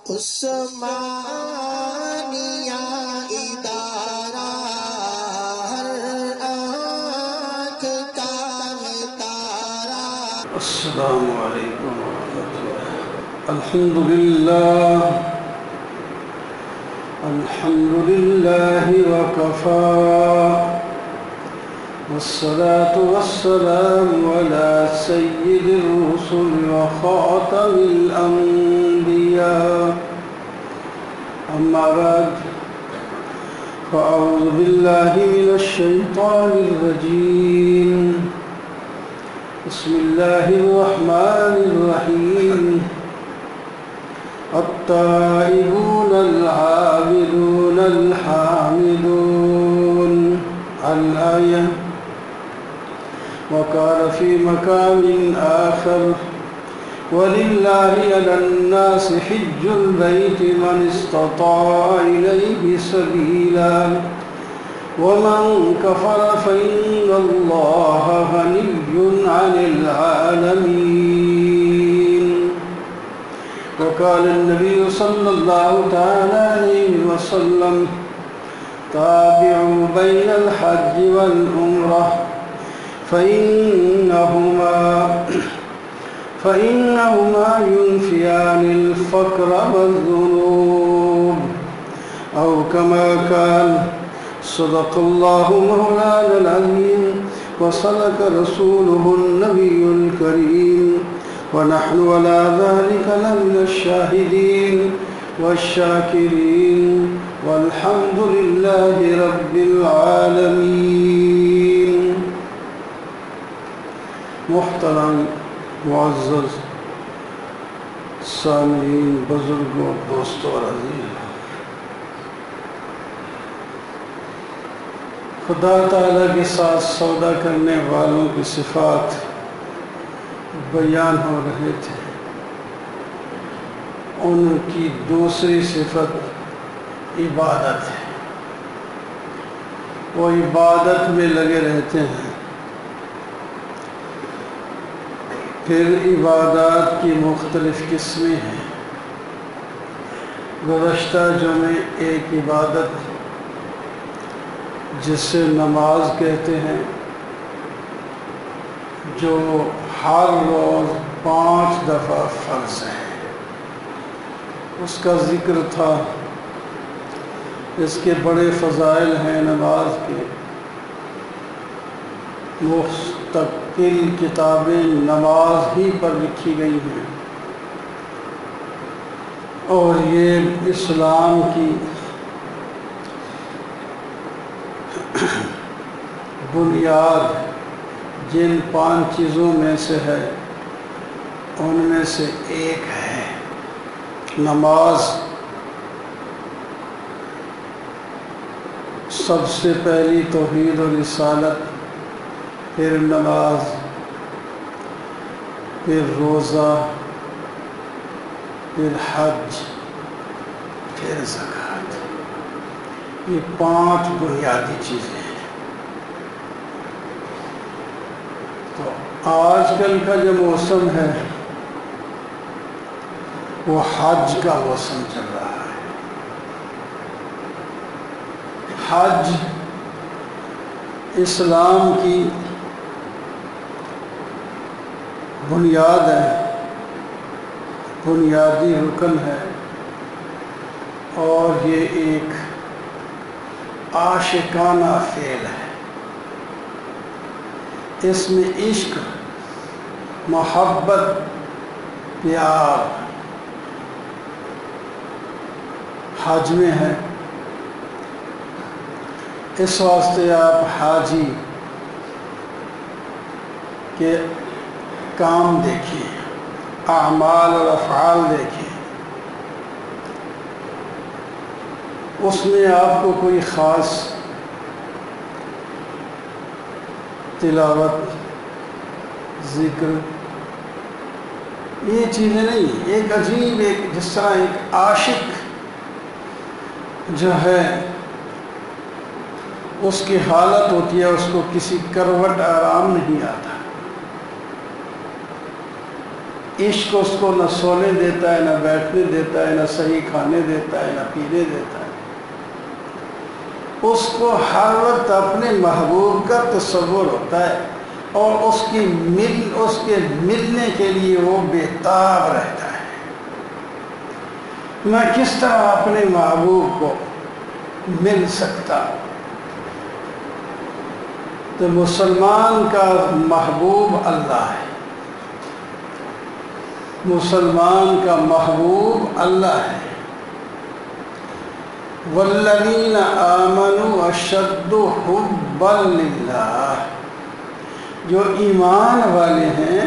عثمانیہ ادارہ ہر آنکھ کا ہے تارا۔ السلام علیکم ورحمۃ اللہ۔ الحمدللہ وکفی والصلاة والسلام على سید الرسل وخاتم الانبیاء، اما بعد فاعوذ باللہ من الشیطان الرجیم، بسم اللہ الرحمن الرحیم۔ التائبون العابدون الحامدون الآية۔ وقال في مقام آخر: ولله على الناس حج البيت من استطاع إليه سبيلا ومن كفر فإن الله غني عن العالمين۔ وقال النبي صلى الله تعالى عليه وسلم: تابعوا بين الحج والعمرة فإنهما ينفيان الفقر والذنوب، أو كما قال: صدق الله مولانا العظيم وصدق رسوله النبي الكريم، ونحن على ذلك لمن الشاهدين والشاكرين، والحمد لله رب العالمين۔ محترم معزز سامعین، بزرگوں، دوستوں اور عزیز، خدا تعالیٰ کے ساتھ سودا کرنے والوں کی صفات بیان ہو رہے تھے۔ ان کی دوسری صفت عبادت ہے، وہ عبادت میں لگے رہتے ہیں۔ پھر عبادات کی مختلف قسمیں ہیں۔ گزشتہ جمعے ایک عبادت جسے نماز کہتے ہیں، جو ہر روز 5 دفعہ فرض ہے، اس کا ذکر تھا۔ اس کے بڑے فضائل ہیں نماز کے، مستقل کتابیں نماز ہی پر لکھی گئی ہیں، اور یہ اسلام کی بنیاد جن 5 چیزوں میں سے ہے، ان میں سے ایک ہے نماز۔ سب سے پہلی توحید و رسالت، پھر نماز، پھر روزہ، پھر حج، پھر زکوٰۃ۔ یہ 5 بنیادی چیزیں ہیں۔ تو آج کل کا جو موسم ہے وہ حج کا موسم چل رہا ہے۔ حج اسلام کی بنیاد ہے، بنیادی رکن ہے، اور یہ ایک عاشقانہ فعل ہے۔ اس میں عشق، محبت، پیار حج میں ہے۔ اس واسطے آپ حاجی کے کام دیکھیں، اعمال اور افعال دیکھیں، اس میں آپ کو کوئی خاص تلاوت، ذکر، یہ چیزیں نہیں۔ ایک عجیب، جس طرح ایک عاشق جو ہے اس کی حالت ہوتی ہے، اس کو کسی کروٹ آرام نہیں آتا۔ عشق اس کو نہ سونے دیتا ہے، نہ بیٹھنے دیتا ہے، نہ صحیح کھانے دیتا ہے، نہ پینے دیتا ہے۔ اس کو ہر وقت اپنے محبوب کا تصور ہوتا ہے اور اس کے ملنے کے لیے وہ بےتاب رہتا ہے۔ میں کس طرح اپنے محبوب کو مل سکتا؟ تو مسلمان کا محبوب اللہ ہے، مسلمان کا محبوب اللہ ہے۔ والذین آمنوا اشد حبا للہ، جو ایمان والے ہیں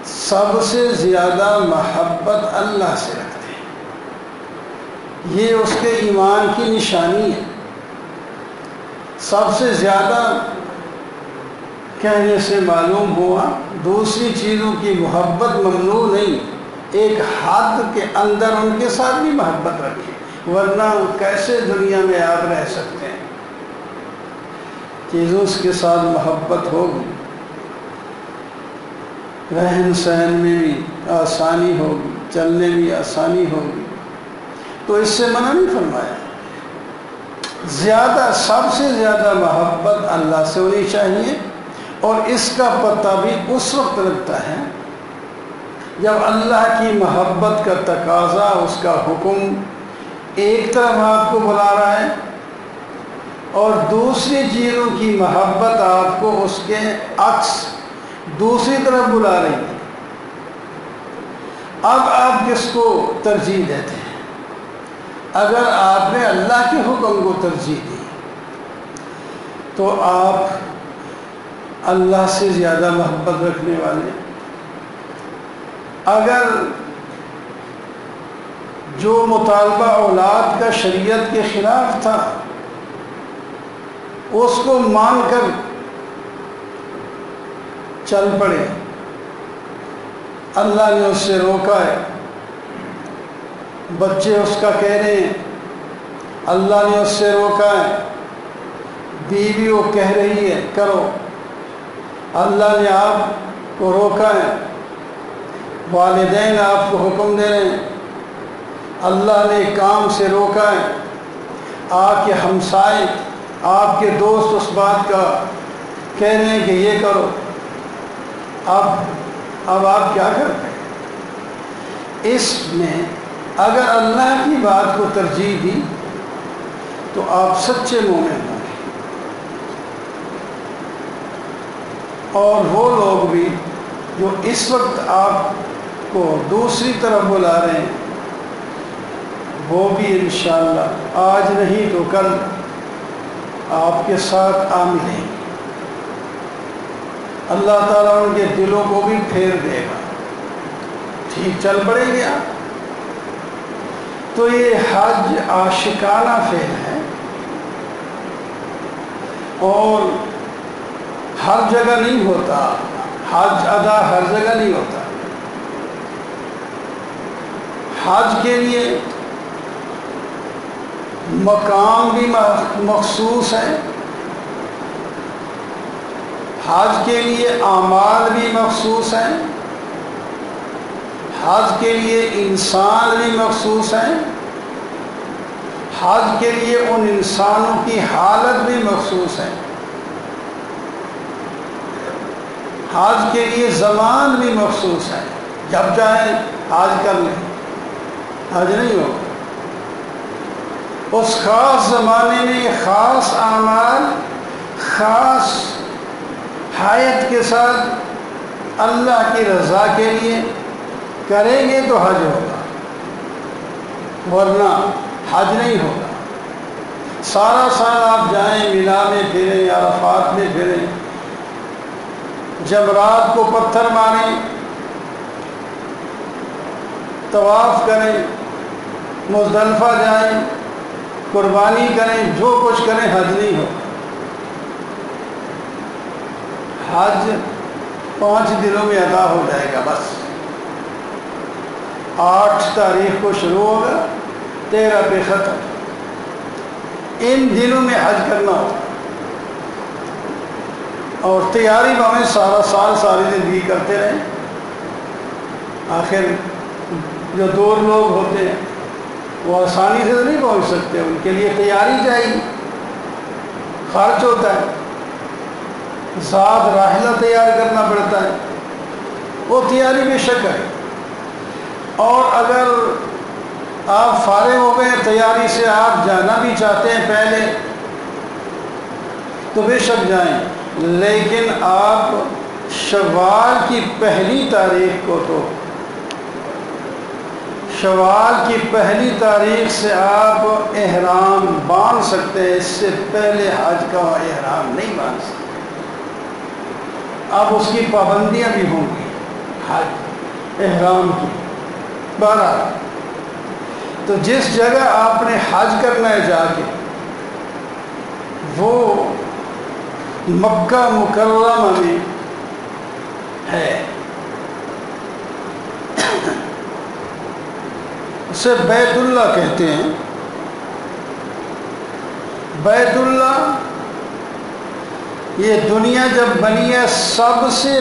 سب سے زیادہ محبت اللہ سے رکھتے ہیں۔ یہ اس کے ایمان کی نشانی ہے۔ سب سے زیادہ کہنے سے معلوم ہوا دوسری چیزوں کی محبت ممنوع نہیں، ایک حد کے اندر ان کے ساتھ بھی محبت رکھیں، ورنہ کیسے دنیا میں آپ رہ سکتے ہیں؟ چیزوں کے ساتھ محبت ہوگی، رہن سہن میں بھی آسانی ہوگی، چلنے میں آسانی ہوگی، تو اس سے منع نہیں فرمایا۔ سب سے زیادہ محبت اللہ سے ہونی چاہیے، اور اس کا پتہ بھی اس وقت لگتا ہے جب اللہ کی محبت کا تقاضا، اس کا حکم ایک طرف آپ کو بلا رہا ہے اور دوسری چیزوں کی محبت آپ کو اس کے عکس دوسری طرف بلا رہی ہے۔ اب آپ کس کو ترجیح دیتے ہیں؟ اگر آپ نے اللہ کے حکم کو ترجیح دی تو آپ اللہ سے زیادہ محبت رکھنے والے۔ اگر جو مطالبہ اولاد کا شریعت کے خلاف تھا اس کو مان کر چل پڑے، اللہ نے اس سے روکا ہے، بچے اس کا کہہ رہے ہیں، اللہ نے اس سے روکا ہے، بیوی وہ کہہ رہی ہے کرو، اللہ نے آپ کو روکا ہے، والدین آپ کو حکم دے رہے ہیں، اللہ نے کام سے روکا ہے، آپ کے ہمسائے، آپ کے دوست اس بات کا کہہ رہے ہیں کہ یہ کرو، اب آپ کیا کرتے ہیں؟ اس میں اگر اللہ کی بات کو ترجیح دی تو آپ سچے مومن ہوں گے، اور وہ لوگ بھی جو اس وقت آپ کو دوسری طرف بلا رہے ہیں وہ بھی انشاءاللہ آج نہیں تو کل آپ کے ساتھ آ ملیں گے۔ اللہ تعالیٰ ان کے دلوں کو بھی پھیر دے گا، ٹھیک چل پڑیں گے آپ۔ تو یہ حج عاشقانہ فعل ہے اور ہر جگہ نہیں ہوتا، حج ادا ہر جگہ نہیں ہوتا۔ حج کے لیے مقام بھی مخصوص ہے، حج کے لیے اعمال بھی مخصوص ہیں، حج کے لیے انسان بھی مخصوص ہیں، حج کے لیے ان انسانوں کی حالت بھی مخصوص ہے، حج کے لیے زمان بھی مخصوص ہے۔ جب چاہیں حج کر لیں، حج نہیں ہوگا۔ اس خاص زمانے میں خاص اعمال خاص حیت کے ساتھ اللہ کی رضا کے لیے کریں گے تو حج ہوگا، ورنہ حج نہیں ہوگا۔ سارا سال آپ جائیں، مینا میں پھریں، عرفات میں پھریں، جمرات کو پتھر ماریں، طواف کریں، مزدلفہ جائیں، قربانی کریں، جو کچھ کریں، حج نہیں ہوگا۔ حج 5 دنوں میں ادا ہو جائے گا، بس 8 تاریخ کو شروع ہوگا، 13 پہ ختم۔ ان دنوں میں حج کرنا ہوگا، اور تیاری ہمیں سارا سال ساری زندگی کرتے رہیں، آخر جو دور لوگ ہوتے ہیں وہ آسانی سے تو نہیں پہنچ سکتے، ان کے لیے تیاری چاہیے، خرچ ہوتا ہے، ذات راحلہ تیار کرنا پڑتا ہے، وہ تیاری بے شک ہے۔ اور اگر آپ فارغ ہو گئے تیاری سے، آپ جانا بھی چاہتے ہیں پہلے تو بے شک جائیں، لیکن آپ شوال کی پہلی تاریخ کو تو شوال کی پہلی تاریخ سے آپ احرام باندھ سکتے ہیں، اس سے پہلے حج کا احرام نہیں باندھ سکتے۔ اب اس کی پابندیاں بھی ہوں گی حج احرام کی۔ بہرحال تو جس جگہ آپ نے حج کرنا ہے جا کے، وہ مکہ مکرمہ میں ہے، اسے بیت اللہ کہتے ہیں۔ بیت اللہ یہ دنیا جب بنی ہے سب سے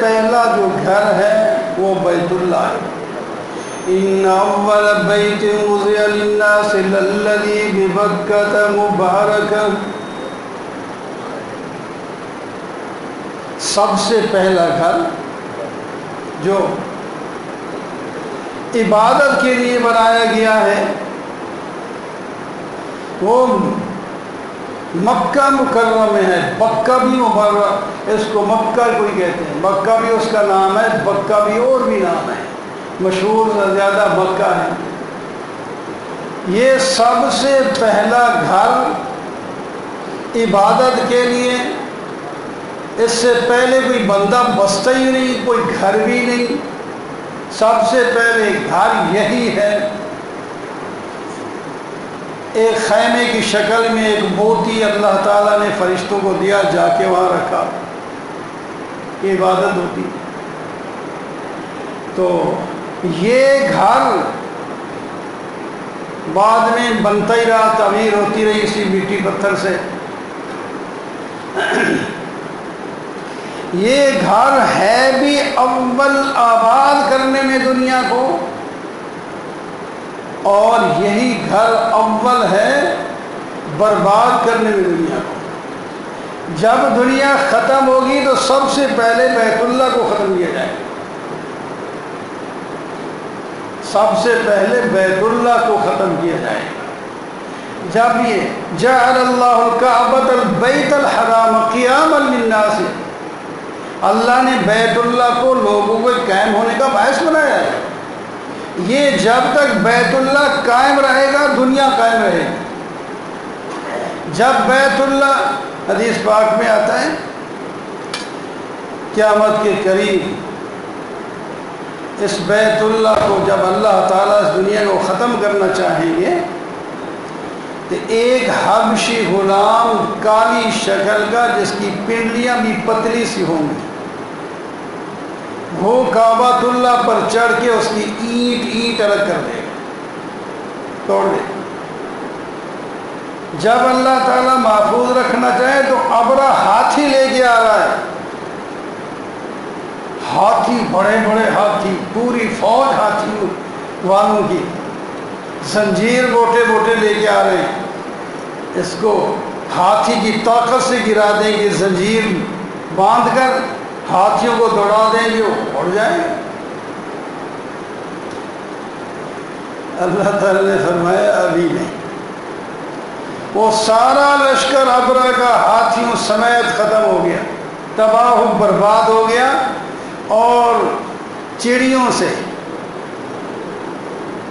پہلا جو گھر ہے وہ بیت اللہ ہے۔ ان اول بیت وضع للناس للذی ببکۃ مبارکا، سب سے پہلا گھر جو عبادت کے لیے بنایا گیا ہے وہ مکہ مکرمہ میں ہے۔ بکہ بھی مبارک، اس کو مکہ کوئی کہتے ہیں، مکہ بھی اس کا نام ہے، بکہ بھی اور بھی نام ہے، مشہور زیادہ مکہ ہے۔ یہ سب سے پہلا گھر عبادت کے لیے، اس سے پہلے کوئی بندہ بستا ہی نہیں، کوئی گھر بھی نہیں، سب سے پہلے گھر یہی ہے۔ ایک خیمے کی شکل میں ایک موتی اللہ تعالیٰ نے فرشتوں کو دیا، جا کے وہاں رکھا، یہ عبادت ہوتی۔ تو یہ گھر بعد میں بنتا ہی رہا، تعمیر ہوتی رہی اسی مٹی پتھر سے۔ یہ گھر ہے بھی اول آباد کرنے میں دنیا کو، اور یہی گھر اول ہے برباد کرنے میں دنیا کو۔ جب دنیا ختم ہوگی تو سب سے پہلے بیت اللہ کو ختم کیا جائے گا، سب سے پہلے بیت اللہ کو ختم کیا جائے گا۔ جب یہ جعل اللہ الکعبۃ البیت الحرام قیاما للناس، اللہ نے بیت اللہ کو لوگوں کے قائم ہونے کا باعث بنایا ہے۔ یہ جب تک بیت اللہ قائم رہے گا دنیا قائم رہے گی۔ جب بیت اللہ، حدیث پاک میں آتا ہے، قیامت کے قریب اس بیت اللہ کو جب اللہ تعالیٰ اس دنیا کو ختم کرنا چاہیں گے تو ایک حبشی غلام کالی شکل کا، جس کی پنڈلیاں بھی پتلی سی ہوں گی، وہ کعبۃ اللہ پر چڑھ کے اس کی اینٹ الگ کر دے گا، توڑ دے گا۔ جب اللہ تعالیٰ محفوظ رکھنا چاہے تو ابرا ہاتھی لے کے آ رہا ہے، ہاتھی، بڑے بڑے ہاتھی، پوری فوج ہاتھی والوں کی، زنجیر موٹے موٹے لے کے آ رہے ہیں، اس کو ہاتھی کی طاقت سے گرا دیں گے، زنجیر باندھ کر ہاتھیوں کو دوڑا دیں گے، وہ اڑ جائیں گے۔ اللہ تعالیٰ نے فرمایا ابھی نہیں، وہ سارا لشکر ابرا کا ہاتھیوں سمیت ختم ہو گیا، تباہ و برباد ہو گیا، اور چڑیوں سے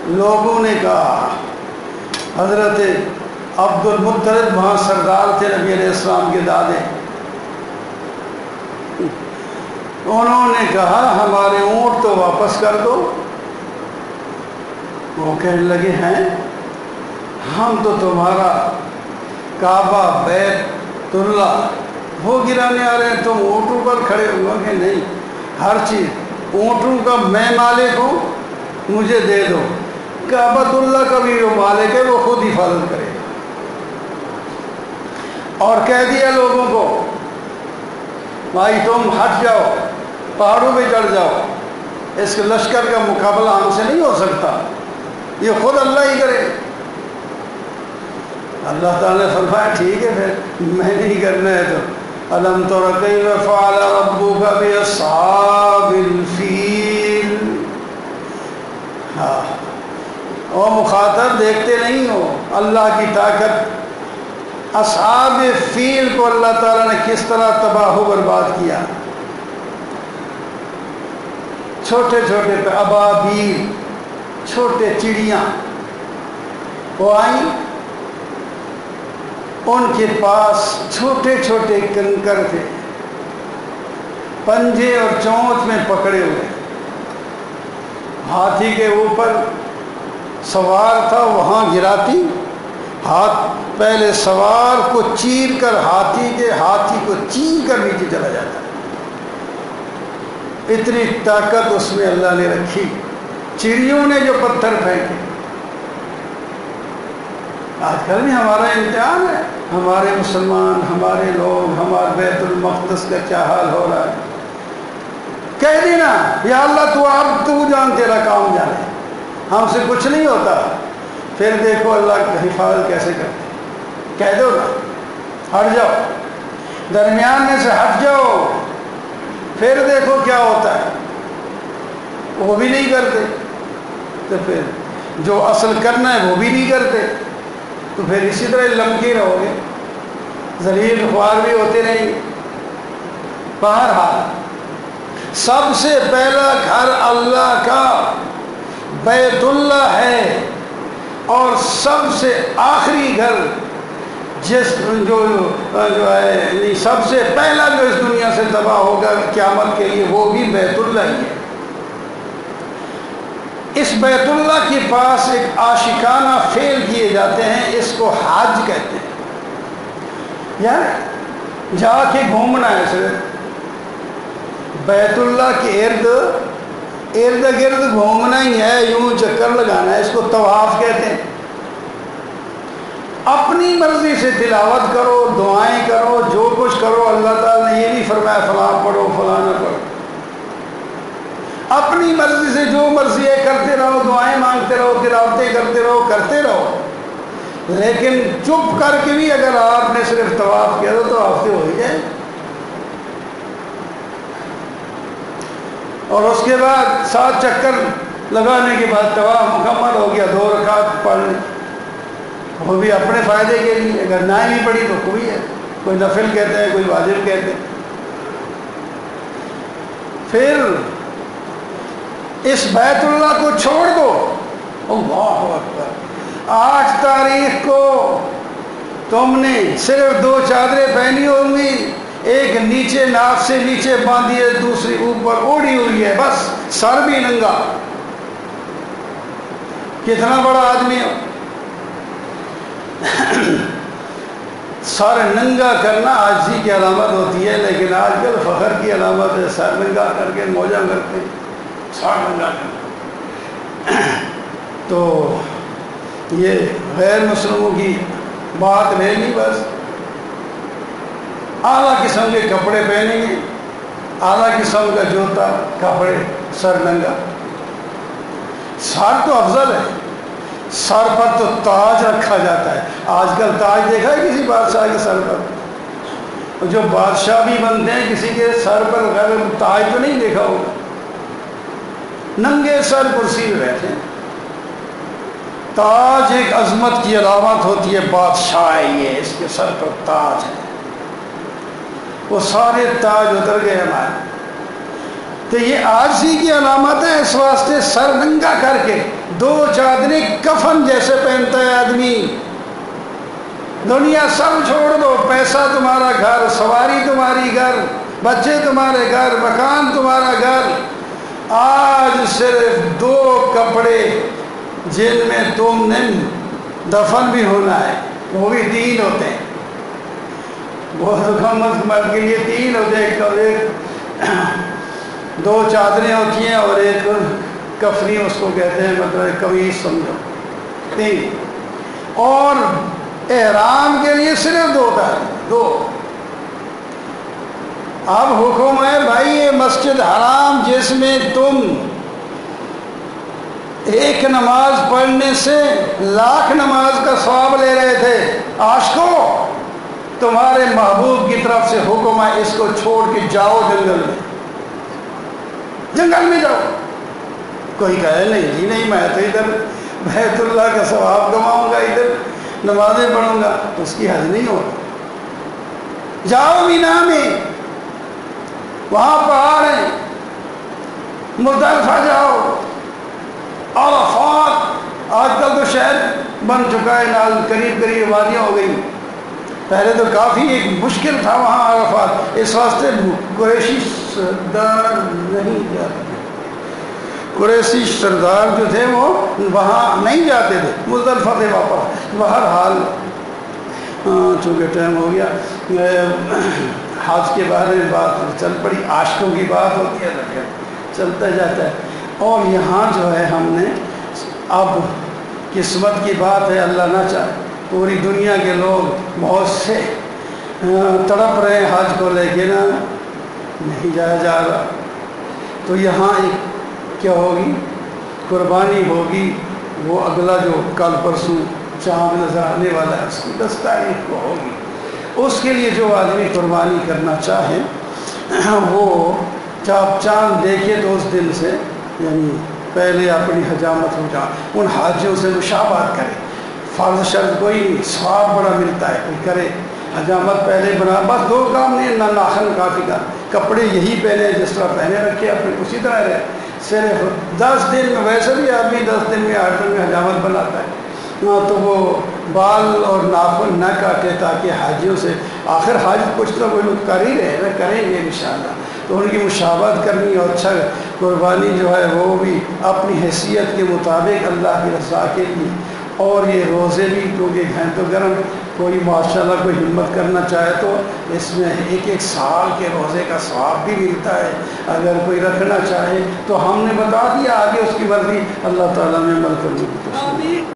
لوگوں نے کہا، حضرت عبد المطلب وہاں سردار تھے نبی علیہ السلام کے دادے، انہوں نے کہا ہمارے اونٹ تو واپس کر دو۔ وہ کہنے لگے ہیں ہم تو تمہارا کعبہ بیت اللہ وہ گرانے آ رہے ہیں، تم اونٹوں پر کھڑے ہو کہ نہیں، ہر چیز اونٹوں کا میں مالک ہوں، مجھے دے دو، کعبۃ اللہ کا بھی جو مالک ہے وہ خود حفاظت کرے گا۔ اور کہہ دیا لوگوں کو بھائی تم ہٹ جاؤ، پہاڑوں پہ چڑھ جاؤ، اس کے لشکر کا مقابلہ ہم سے نہیں ہو سکتا، یہ خود اللہ ہی کرے۔ اللہ تعالیٰ نے فرمایا ٹھیک ہے پھر میں نہیں کرنا ہے تو الم تر کیف فعل ربک باصحاب الفیل۔ ہاں، او مخاطب دیکھتے نہیں ہو اللہ کی طاقت، اصحاب فیل کو اللہ تعالیٰ نے کس طرح تباہ و برباد کیا۔ چھوٹے چھوٹے ابابیل، چھوٹے چڑیاں وہ آئیں، ان کے پاس چھوٹے چھوٹے کنکر تھے، پنجے اور چونچ میں پکڑے ہوئے، ہاتھی کے اوپر سوار تھا، وہاں گراتی، ہاتھ پہلے سوار کو چیر کر ہاتھی کو چیر کر نیچے چلا جاتا۔ اتنی طاقت اس میں اللہ نے رکھی۔ چڑیوں نے جو پتھر پھینکے، آج کل بھی ہمارا امتحان ہے، ہمارے مسلمان، ہمارے لوگ، ہمارے بیت المقدس کا کیا حال ہو رہا ہے۔ کہہ دینا یا اللہ تو جان، تیرا کام جانے، ہم سے کچھ نہیں ہوتا، پھر دیکھو اللہ کی حفاظت کیسے کرتے۔ کہہ دو نا ہٹ جاؤ، درمیان میں سے ہٹ جاؤ، پھر دیکھو کیا ہوتا ہے۔ وہ بھی نہیں کرتے، تو پھر جو اصل کرنا ہے وہ بھی نہیں کرتے، تو پھر اسی طرح لمکے رہو گے، ذلیل خوار بھی ہوتے رہیں گے۔ بہرحال سب سے پہلا گھر اللہ کا بیت اللہ ہے، اور سب سے آخری گھر جو ہے سب سے پہلا جو اس دنیا سے تباہ ہوگا قیامت کے لیے، وہ بھی بیت اللہ ہی ہے۔ اس بیت اللہ کے پاس ایک عاشقانہ فعل کیے جاتے ہیں، اس کو حج کہتے ہیں، یار جا کے گھومنا ہے صرف بیت اللہ کے ارد گرد گھومنا ہی ہے، یوں چکر لگانا ہے، اس کو طواف کہتے ہیں۔ اپنی مرضی سے تلاوت کرو، دعائیں کرو، جو کچھ کرو، اللہ تعالیٰ نے یہ نہیں فرمایا فلاں پڑھو فلاں نہ پڑھو، اپنی مرضی سے جو مرضی ہے کرتے رہو، دعائیں مانگتے رہو، تلاوتیں کرتے رہو، لیکن چپ کر کے بھی اگر آپ نے صرف طواف کیا تو آپ سے ہو ہی جائے۔ اور اس کے بعد 7 چکر لگانے کے بعد طواف مکمل ہو گیا، 2 رکعت پڑھ لیں، وہ بھی اپنے فائدے کے لیے، اگر نہ بھی پڑھی تو کوئی ہے، کوئی نفل کہتے ہیں، کوئی واجب کہتے ہیں۔ پھر اس بیت اللہ کو چھوڑ دو، اللہ اکبر، 8 تاریخ کو تم نے صرف 2 چادریں پہنی ہوں گی، ایک نیچے ناک سے نیچے باندھی ہے، دوسری اوپر اوڑھی ہوئی ہے، بس سر بھی ننگا۔ کتنا بڑا آدمی ہو، سر ننگا کرنا عاجزی کی علامت ہوتی ہے، لیکن آج کل فخر کی علامت ہے، سر ننگا کر کے موجہ کرتے ہیں، سر ننگا کرنا۔ تو یہ غیر مسلموں کی بات رہے نہیں، بس اعلیٰ قسم کے کپڑے پہنیں گے، اعلیٰ قسم کا جوتا، کپڑے، سر ننگا۔ سر تو افضل ہے، سر پر تو تاج رکھا جاتا ہے۔ آج کل تاج دیکھا ہے کسی بادشاہ کے سر پر؟ جو بادشاہ بھی بنتے ہیں کسی کے سر پر غیر تاج تو نہیں دیکھا ہوگا، ننگے سر کرسی پہ بیٹھے ہیں۔ تاج ایک عظمت کی علامت ہوتی ہے، بادشاہ ہے یہ، اس کے سر پر تاج ہے۔ وہ سارے تاج اتر گئے ہمارے، تو یہ عاجزی کی علامت ہے، اس واسطے سر ننگا کر کے 2 چادریں کفن جیسے پہنتا ہے آدمی۔ دنیا سب چھوڑ دو، پیسہ تمہارا گھر، سواری تمہاری گھر، بچے تمہارے گھر، مکان تمہارا گھر، آج صرف 2 کپڑے جن میں تم نے دفن بھی ہونا ہے، وہ بھی 3 ہوتے ہیں، بہت مرد کے لیے 3 ہوتے ہیں، ایک 2 چادریں ہوتی ہیں اور ایک کفنی اس کو کہتے ہیں، مطلب قمیص سمجھو، 3۔ اور احرام کے لیے صرف 2 تھا، 2۔ اب حکم ہے بھائی یہ مسجد حرام جس میں تم ایک نماز پڑھنے سے 1,00,000 نماز کا ثواب لے رہے تھے، عاشقوں تمہارے محبوب کی طرف سے حکم ہے اس کو چھوڑ کے جاؤ جنگل میں جاؤ۔ کوئی کہے نہیں جی نہیں میں تو ادھر بیت اللہ کا ثواب کماؤں گا، ادھر نمازیں پڑھوں گا، اس کی حد نہیں ہوگی۔ جاؤ مینا میں، وہاں پہاڑ ہیں، مزدلفہ جاؤ، عرفات آج کل تو شہر بن چکا ہے، نال قریب قریب وادیاں ہو گئی، پہلے تو کافی ایک مشکل تھا وہاں عرفات، اس واسطے قریشی سردار نہیں جاتے، قریشی سردار جو تھے وہ وہاں نہیں جاتے تھے، مزدلفہ سے واپس۔ بہرحال چونکہ ٹائم ہو گیا، حج کے بارے میں بات چل پڑی، عاشقوں کی بات ہوتی ہے، چلتا جاتا ہے۔ اور یہاں جو ہے ہم نے اب قسمت کی بات ہے، اللہ نہ چاہے پوری دنیا کے لوگ بہت سے تڑپ رہے ہیں حج کو لے کے، نا نہیں جایا جا رہا، تو یہاں ایک کیا ہوگی قربانی ہوگی، وہ اگلا جو کل پرسوں چاند نظر آنے والا ہے اس کی 10 تاریخ کو ہوگی۔ اس کے لیے جو آدمی قربانی کرنا چاہے وہ جب چاند دیکھے تو اس دن سے یعنی پہلے اپنی حجامت ہو جائے، ان حاجیوں سے مشابہت کرے، فرض شرط کوئی نہیں، ثواب بڑا ملتا ہے، کوئی کرے حجامت پہلے بنا، بس 2 کام نہیں، نہ ناخن کافی کا، کپڑے یہی پہنے جس طرح پہنے رکھے اپنے اسی طرح رہے، صرف 10 دن میں، ویسے بھی آدمی 10 دن میں 8 دن میں حجامت بناتا ہے، تو وہ بال اور ناخن نہ کاٹے تاکہ حاجیوں سے، آخر حاج کچھ تو کوئی لوگ کر ہی رہے ہیں، کریں گے انشاءاللہ، تو ان کی مشابہت کرنی اور اچھا قربانی جو ہے وہ بھی اپنی حیثیت کے مطابق اللہ کی رضا کے لیے، اور یہ روزے بھی کیونکہ ہیں تو گرم، کوئی ماشاءاللہ کوئی ہمت کرنا چاہے تو اس میں 1 سال کے روزے کا ثواب بھی ملتا ہے، اگر کوئی رکھنا چاہے تو ہم نے بتا دیا، آگے اس کی مرضی، اللہ تعالیٰ میں عمل کرنے کی توفیق۔